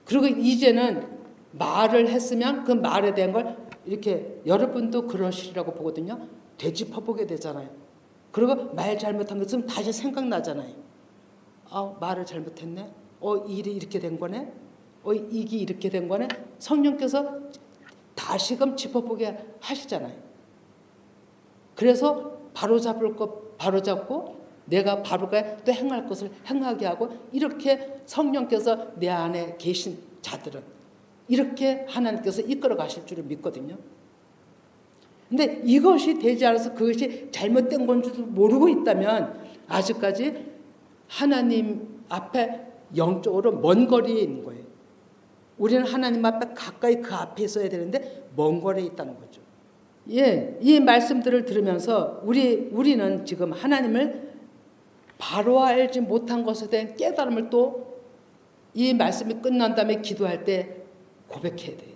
[SPEAKER 1] 그리고 이제는 말을 했으면 그 말에 대한 걸 이렇게 여러분도 그러시리라고 보거든요. 되짚어보게 되잖아요. 그리고 말 잘못한 것은 다시 생각나잖아요. 말을 잘못했네. 일이 이렇게 된 거네. 이게 이렇게 된 거네. 성령께서 다시금 짚어보게 하시잖아요. 그래서 바로잡을 것 바로잡고 내가 바로가 또 행할 것을 행하게 하고 이렇게 성령께서 내 안에 계신 자들은 이렇게 하나님께서 이끌어 가실 줄을 믿거든요. 근데 이것이 되지 않아서 그것이 잘못된 건 줄 모르고 있다면 아직까지 하나님 앞에 영적으로 먼 거리에 있는 거예요. 우리는 하나님 앞에 가까이 그 앞에 있어야 되는데 먼 거리에 있다는 거죠. 이 말씀들을 들으면서 우리는 지금 하나님을 바로 알지 못한 것에 대한 깨달음을 또 이 말씀이 끝난 다음에 기도할 때 고백해야 돼요.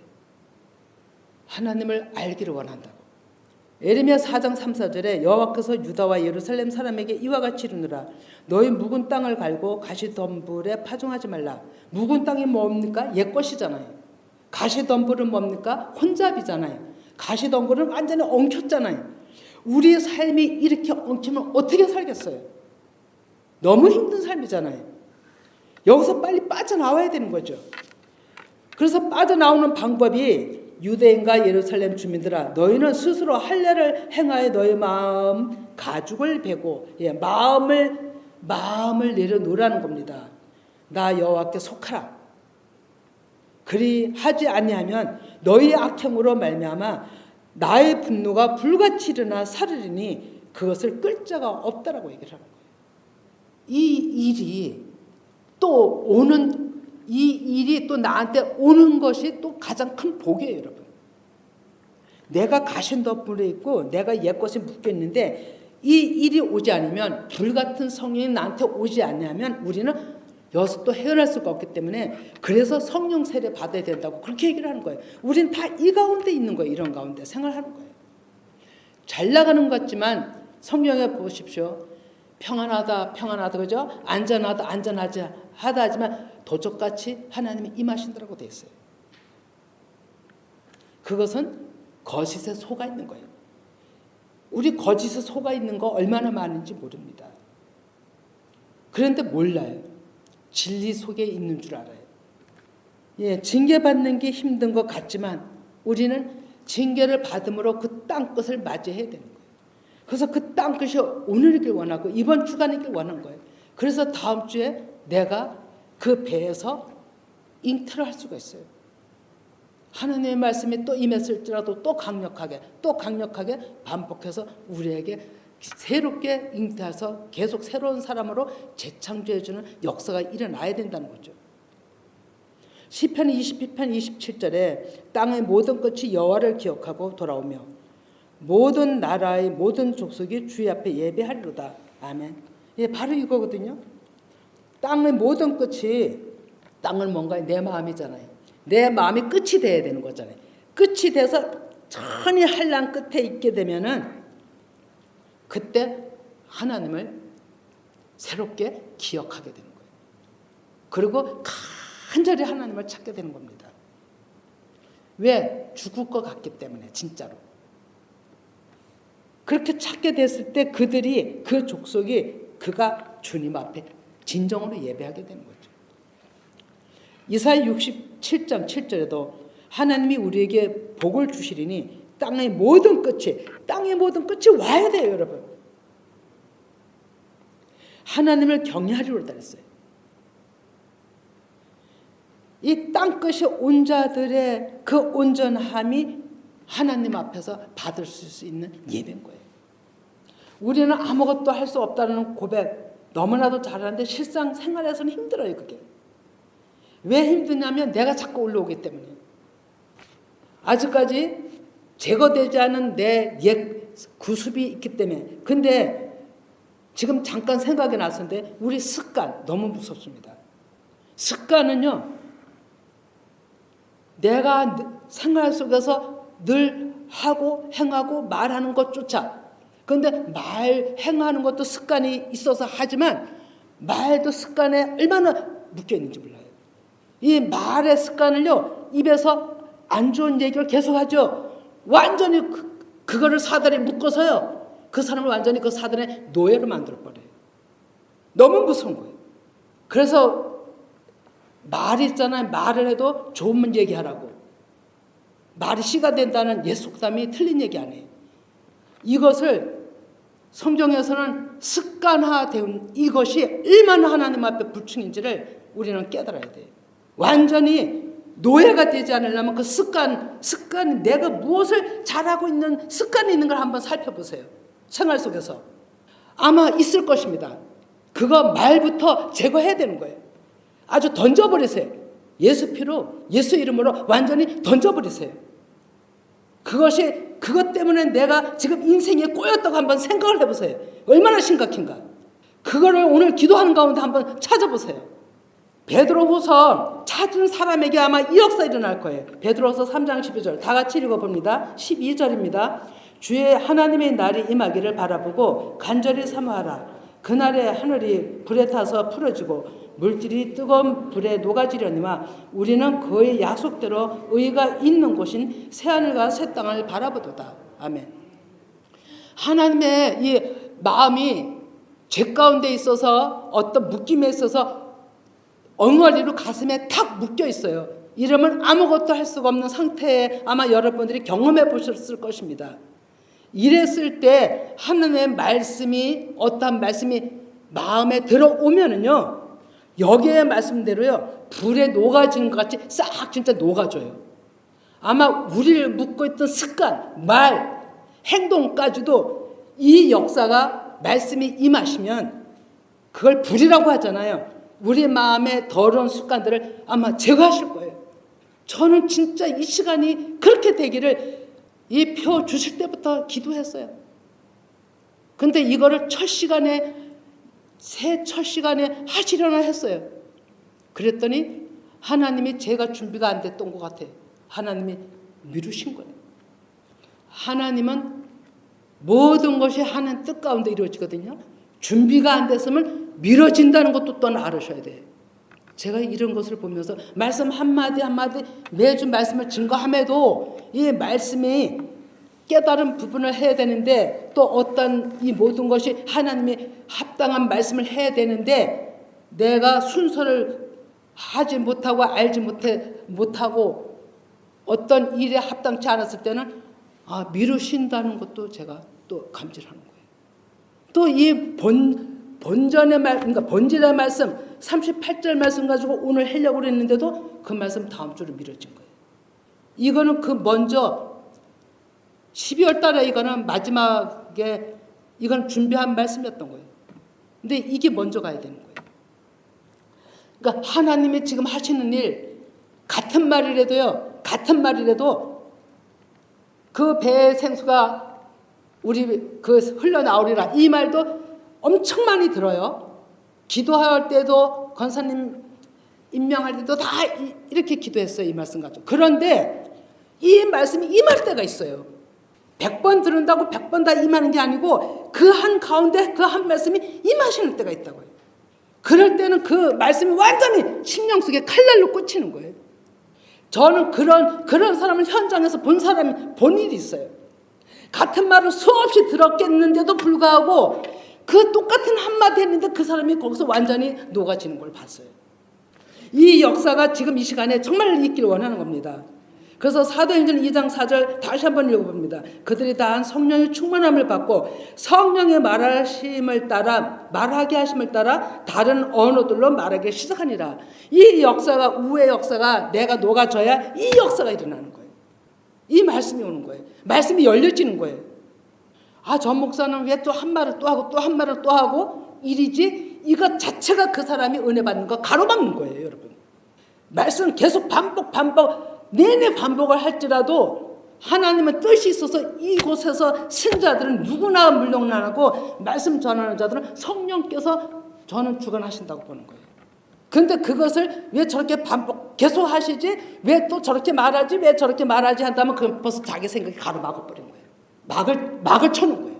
[SPEAKER 1] 하나님을 알기를 원한다고. 에레미야 4장 3, 4절에 여호와께서 유다와 예루살렘 사람에게 이와 같이 이르노라. 너희 묵은 땅을 갈고 가시덤불에 파종하지 말라. 묵은 땅이 뭡니까? 옛 것이잖아요. 가시덤불은 뭡니까? 혼잡이잖아요. 가시덤불은 완전히 엉켰잖아요. 우리의 삶이 이렇게 엉키면 어떻게 살겠어요? 너무 힘든 삶이잖아요. 여기서 빨리 빠져나와야 되는 거죠. 그래서 빠져나오는 방법이 유대인과 예루살렘 주민들아 너희는 스스로 할례를 행하여 너희 마음 가죽을 베고 마음을 내려놓으라는 겁니다. 나 여호와께 속하라. 그리 하지 아니하면 너희의 악행으로 말미암아 나의 분노가 불같이 일어나 사르리니 그것을 끌 자가 없다라고 얘기를 하는 거예요.
[SPEAKER 2] 이 일이 또 오는, 이 일이 또 나한테 오는 것이 또 가장 큰 복이에요, 여러분. 내가 가신 덕분에 있고 내가 옛것에 묶여 있는데 이 일이 오지 않으면, 불같은 성령이 나한테 오지 않으면 우리는 여기서 또 헤어날 수가 없기 때문에, 그래서 성령 세례 받아야 된다고 그렇게 얘기를 하는 거예요. 우리는 다 이 가운데 있는 거예요. 이런 가운데 생활하는 거예요. 잘 나가는 것 같지만 성경에 보십시오. 평안하다, 평안하다, 그죠? 안전하다, 안전하지 하다 하지만 도적같이 하나님이 임하신다고 되어 있어요. 그것은 거짓에 속아 있는 거예요. 우리 거짓에 속아 있는 거 얼마나 많은지 모릅니다. 그런데 몰라요. 진리 속에 있는 줄 알아요. 예, 징계받는 게 힘든 것 같지만 우리는 징계를 받음으로 그 땅끝을 맞이해야 되는 거예요. 그래서 그 땅끝이 오늘이길 원하고 이번 주간이길 원한 거예요. 그래서 다음 주에 내가 그 배에서 잉태를 할 수가 있어요. 하나님의 말씀이 또 임했을지라도 또 강력하게 반복해서 우리에게 새롭게 잉태해서 계속 새로운 사람으로 재창조해주는 역사가 일어나야 된다는 거죠. 시편 22편 27절에 땅의 모든 끝이 여호와를 기억하고 돌아오며 모든 나라의 모든 족속이 주의 앞에 예배하리로다. 아멘. 예, 바로 이거거든요. 땅의 모든 끝이, 땅은 뭔가요? 내 마음이잖아요. 내 마음이 끝이 돼야 되는 거잖아요. 끝이 돼서 천히 한란 끝에 있게 되면은 그때 하나님을 새롭게 기억하게 되는 거예요. 그리고 간절히 하나님을 찾게 되는 겁니다. 왜? 죽을 것 같기 때문에, 진짜로. 그렇게 찾게 됐을 때 그들이, 그 족속이 그가 주님 앞에 진정으로 예배하게 되는 거죠. 이사야 67장 7절에도 하나님이 우리에게 복을 주시리니 땅의 모든 끝이 와야 돼요, 여러분. 하나님을 경외하리로다 그랬어요. 이 땅끝이 온 자들의 그 온전함이 하나님 앞에서 받을 수 있는 예배인 거예요. 우리는 아무것도 할 수 없다는 고백 너무나도 잘하는데 실상 생활에서는 힘들어요, 그게. 왜 힘드냐면 내가 자꾸 올라오기 때문에. 아직까지 제거되지 않은 내 옛 구습이 있기 때문에. 근데 지금 잠깐 생각이 났었는데 우리 습관 너무 무섭습니다. 습관은요, 내가 생활 속에서 늘 하고 행하고 말하는 것조차, 그런데 행하는 것도 습관이 있어서 하지만 말도 습관에 얼마나 묶여 있는지 몰라요. 이 말의 습관을요, 입에서 안 좋은 얘기를 계속하죠. 완전히 그거를 사단에 묶어서요, 그 사람을 완전히 그 사단의 노예로 만들어버려요. 너무 무서운 거예요. 그래서 말이 있잖아요. 말을 해도 좋은 얘기하라고. 말이 씨가 된다는 옛 속담이 틀린 얘기 아니에요. 이것을 성경에서는 습관화된 이것이 얼마나 하나님 앞에 불충인지를 우리는 깨달아야 돼요. 완전히 노예가 되지 않으려면 그 습관, 내가 무엇을 잘하고 있는 습관이 있는 걸 한번 살펴보세요. 생활 속에서. 아마 있을 것입니다. 그거 말부터 제거해야 되는 거예요. 아주 던져버리세요. 예수 피로, 예수 이름으로 완전히 던져버리세요. 그것 때문에 내가 지금 인생에 꼬였다고 한번 생각을 해보세요. 얼마나 심각한가. 그거를 오늘 기도하는 가운데 한번 찾아보세요. 베드로후서 찾은 사람에게 아마 이 역사 일어날 거예요. 베드로후서 3장 12절 다 같이 읽어봅니다. 12절입니다. 주의 하나님의 날이 임하기를 바라보고 간절히 사모하라. 그날에 하늘이 불에 타서 풀어지고 물질이 뜨거운 불에 녹아지려니와 우리는 그의 약속대로 의가 있는 곳인 새하늘과 새 땅을 바라보도다. 아멘. 하나님의 이 마음이 죄 가운데 있어서 어떤 묶임에 있어서 엉터리로 가슴에 탁 묶여 있어요. 이러면 아무것도 할 수가 없는 상태에 아마 여러분들이 경험해 보셨을 것입니다. 이랬을 때 하나님의 말씀이, 어떠한 말씀이 마음에 들어오면은요, 여기에 말씀대로요, 불에 녹아지는 것 같이 싹 진짜 녹아져요. 아마 우리를 묶고 있던 습관, 말, 행동까지도 이 역사가 말씀이 임하시면 그걸 불이라고 하잖아요. 우리 마음의 더러운 습관들을 아마 제거하실 거예요. 저는 진짜 이 시간이 그렇게 되기를 이 표 주실 때부터 기도했어요. 근데 이거를 첫 시간에 하시려나 했어요. 그랬더니 하나님이 제가 준비가 안 됐던 것 같아요. 하나님이 미루신 거예요. 하나님은 모든 것이 하나님 뜻 가운데 이루어지거든요. 준비가 안 됐으면 미뤄진다는 것도 또 알으셔야 돼요. 제가 이런 것을 보면서 말씀 한마디 한마디 매주 말씀을 증거함에도 이 말씀이 깨달은 부분을 해야 되는데 또 어떤 이 모든 것이 하나님이 합당한 말씀을 해야 되는데 내가 순서를 하지 못하고 알지 못하고 어떤 일에 합당치 않았을 때는 미루신다는 것도 제가 또 감지하는 거예요. 또 이 그러니까 본질의 말씀 38절 말씀 가지고 오늘 하려고 그랬는데도 그 말씀 다음 주로 미뤄진 거예요. 이거는 그 먼저 12월 달에 이거는 마지막에 이건 준비한 말씀이었던 거예요. 근데 이게 먼저 가야 되는 거예요. 그러니까 하나님이 지금 하시는 일 같은 말이라도 그 배의 생수가 우리 그 흘러나오리라 이 말도 엄청 많이 들어요. 기도할 때도 권사님 임명할 때도 다 이렇게 기도했어요. 이 말씀 가지고. 그런데 이 말씀이 임할 때가 있어요. 100번 들은다고 100번 다 임하는 게 아니고 그 한 가운데 그 한 말씀이 임하시는 때가 있다고요. 그럴 때는 그 말씀이 완전히 심령 속에 칼날로 꽂히는 거예요. 저는 그런 사람을 현장에서 본 일이 있어요. 같은 말을 수없이 들었겠는데도 불구하고 그 똑같은 한마디 했는데 그 사람이 거기서 완전히 녹아지는 걸 봤어요. 이 역사가 지금 이 시간에 정말 있기를 원하는 겁니다. 그래서 사도행전 2장 4절 다시 한번 읽어봅니다. 그들이 다한 성령의 충만함을 받고 성령의 말하게 하심을 따라 다른 언어들로 말하기 시작하니라. 이 역사가 우의 역사가 내가 녹아져야 이 역사가 일어나는 거예요. 이 말씀이 오는 거예요. 말씀이 열려지는 거예요. 전 목사는 왜 또 한 말을 또 하고 또 한 말을 또 하고 일이지? 이것 자체가 그 사람이 은혜 받는 거 가로막는 거예요, 여러분. 말씀을 계속 반복 내내 반복을 할지라도 하나님은 뜻이 있어서 이곳에서 신자들은 누구나 물러나고 말씀 전하는 자들은 성령께서 저는 주관하신다고 보는 거예요. 그런데 그것을 왜 저렇게 반복 계속 하시지? 왜 또 저렇게 말하지? 왜 저렇게 말하지? 한다면 그 벌써 자기 생각이 가로막아버린 거예요. 막을 쳐놓은 거예요.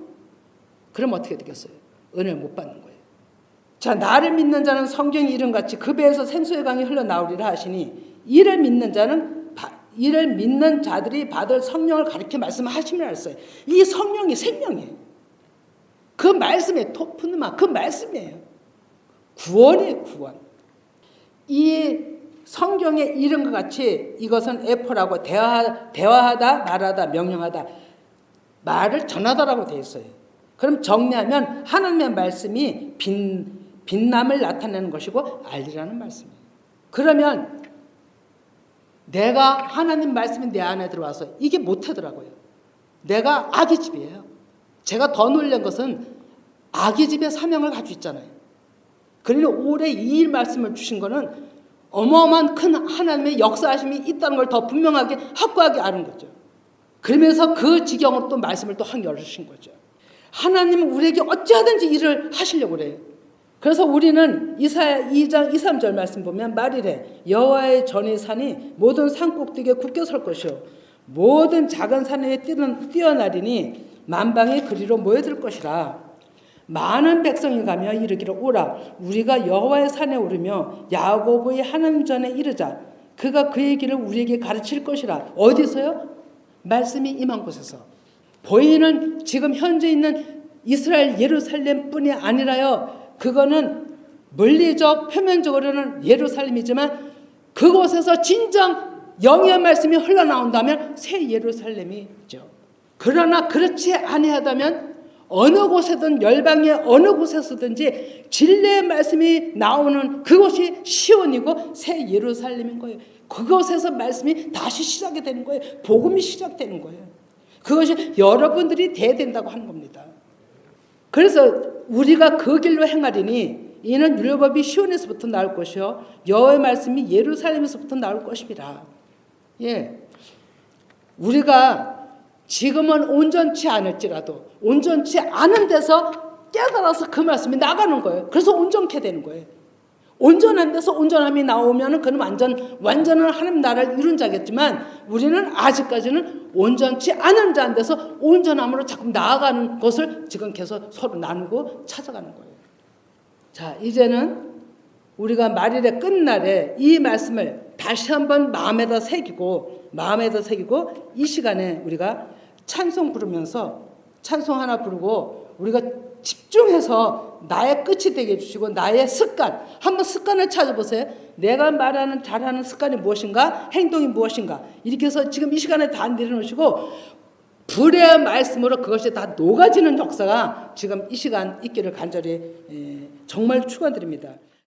[SPEAKER 2] 그럼 어떻게 되겠어요? 은혜를 못 받는 거예요. 자, 나를 믿는 자는 성경이 이름같이 그 배에서 생수의 강이 흘러나오리라 하시니 이를 믿는 자들이 받을 성령을 가리켜 말씀하시면 알았어요. 이 성령이 생명이에요. 그 말씀에 토프누마 그 말씀이에요. 구원이에요, 구원. 이 성경에 이름과 같이 이것은 에포라고 대화하다, 말하다, 명령하다, 말을 전하다라고 되어 있어요. 그럼 정리하면 하나님의 말씀이 빛남을 나타내는 것이고 알리라는 말씀이에요. 그러면 내가 하나님 말씀이 내 안에 들어와서 이게 못하더라고요. 내가 아기집이에요. 제가 더 놀란 것은 아기집의 사명을 가지고 있잖아요. 그러니 올해 이 일 말씀을 주신 거는 어마어마한 큰 하나님의 역사하심이 있다는 걸 더 분명하게 확고하게 아는 거죠. 그러면서 그 지경으로 또 말씀을 또 확 열으신 거죠. 하나님은 우리에게 어찌하든지 일을 하시려고 그래요. 그래서 우리는 이사야 2장 2, 3절 말씀 보면 말이래. 여호와의 전의 산이 모든 산꼭대기에 굳게 설 것이요 모든 작은 산에 뛰어나리니 만방의 그리로 모여들 것이라. 많은 백성이 가며 이르기를 오라 우리가 여호와의 산에 오르며 야곱의 하나님 전에 이르자. 그가 그의 길을 우리에게 가르칠 것이라. 어디서요? 말씀이 임한 곳에서. 보이는 지금 현재 있는 이스라엘 예루살렘뿐이 아니라요. 그거는 물리적 표면적으로는 예루살렘이지만 그곳에서 진정 영의 말씀이 흘러나온다면 새 예루살렘이죠. 그러나 그렇지 아니하다면 어느 곳에든 열방의 어느 곳에서든지 진리의 말씀이 나오는 그곳이 시온이고 새 예루살렘인 거예요. 그곳에서 말씀이 다시 시작이 되는 거예요. 복음이 시작되는 거예요. 그것이 여러분들이 돼야 된다고 하는 겁니다. 그래서 우리가 그 길로 행하리니 이는 율법이 시온에서부터 나올 것이요 여호와의 말씀이 예루살렘에서부터 나올 것입니다. 예, 우리가 지금은 온전치 않을지라도 온전치 않은 데서 깨달아서 그 말씀이 나가는 거예요. 그래서 온전케 되는 거예요. 온전한 데서 온전함이 나오면 그는 완전한 하나님 나라를 이룬 자겠지만 우리는 아직까지는 온전치 않은 자한 데서 온전함으로 자꾸 나아가는 것을 지금 계속 서로 나누고 찾아가는 거예요. 자, 이제는 우리가 말일의 끝날에 이 말씀을 다시 한번 마음에다 새기고 이 시간에 우리가 찬송 부르면서 찬송 하나 부르고 우리가 집중해서 나의 끝이 되게 해주시고 나의 습관, 한번 습관을 찾아보세요. 내가 말하는 잘하는 습관이 무엇인가, 행동이 무엇인가, 이렇게 해서 지금 이 시간에 다 내려놓으시고 불의 말씀으로 그것이 다 녹아지는 역사가 지금 이 시간 있기를 간절히 정말 축원드립니다.